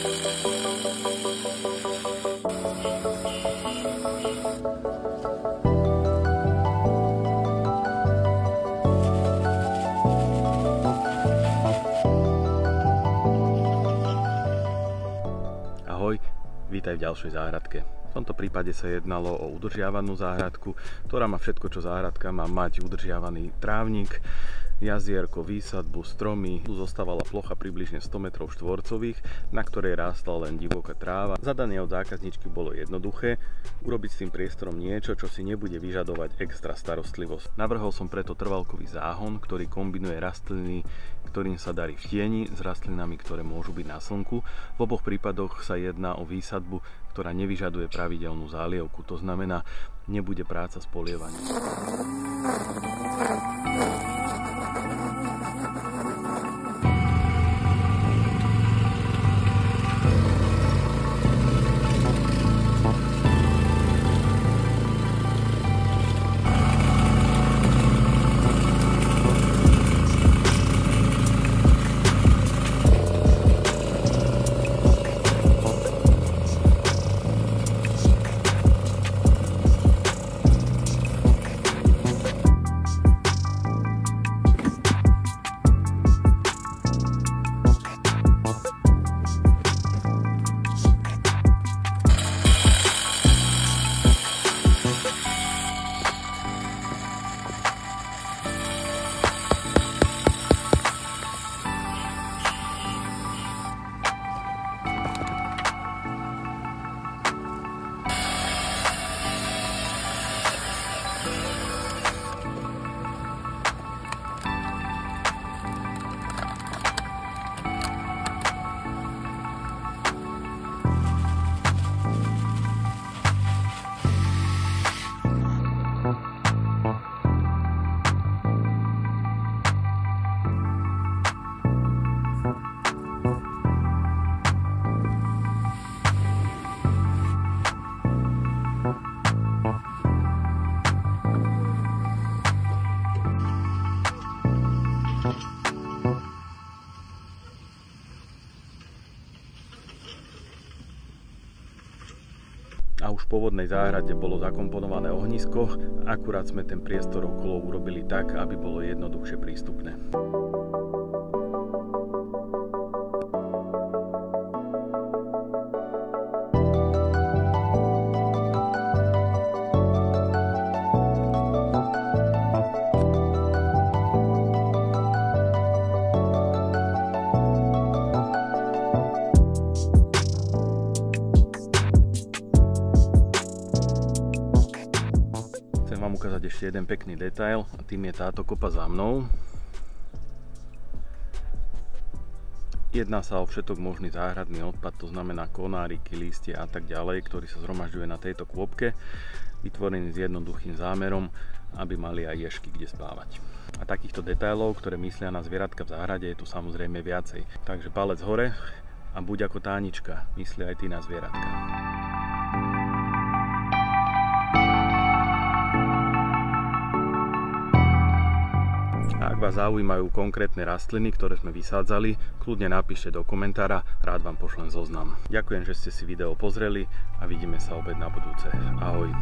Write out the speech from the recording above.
Ahoj, vítaj v ďalšej záhradke. V tomto prípade sa jednalo o udržiavanú záhradku, ktorá má všetko, čo záhradka má mať: udržiavaný trávnik, jazierko, výsadbu, stromy. Tu zostávala plocha približne 100 m štvorcových, na ktorej rástla len divoká tráva. Zadanie od zákazničky bolo jednoduché: urobiť s tým priestorom niečo, čo si nebude vyžadovať extra starostlivosť. Navrhol som preto trvalkový záhon, ktorý kombinuje rastliny, ktorým sa darí v tieni, s rastlinami, ktoré môžu byť na slnku. V oboch prípadoch sa jedná o výsadbu, ktorá nevyžaduje pravidelnú zálievku. To znamená, nebude práca s polievaním. A už v pôvodnej záhrade bolo zakomponované ohnisko, akurát sme ten priestor okolo urobili tak, aby bolo jednoduchšie prístupné. Chcem vám ukázať ešte jeden pekný detail, a tým je táto kopa za mnou. Jedná sa o všetok možný záhradný odpad, to znamená konáriky, lístie a tak ďalej, ktorý sa zhromažďuje na tejto kôpke, vytvorený s jednoduchým zámerom, aby mali aj ježky kde spávať. A takýchto detailov, ktoré myslia na zvieratka v záhrade, je tu samozrejme viacej. Takže palec hore a buď ako Tánička, myslí aj ty na zvieratka. Ak vás zaujímajú konkrétne rastliny, ktoré sme vysádzali, kľudne napíšte do komentára, rád vám pošlem zoznam. Ďakujem, že ste si video pozreli a vidíme sa opäť na budúce. Ahoj.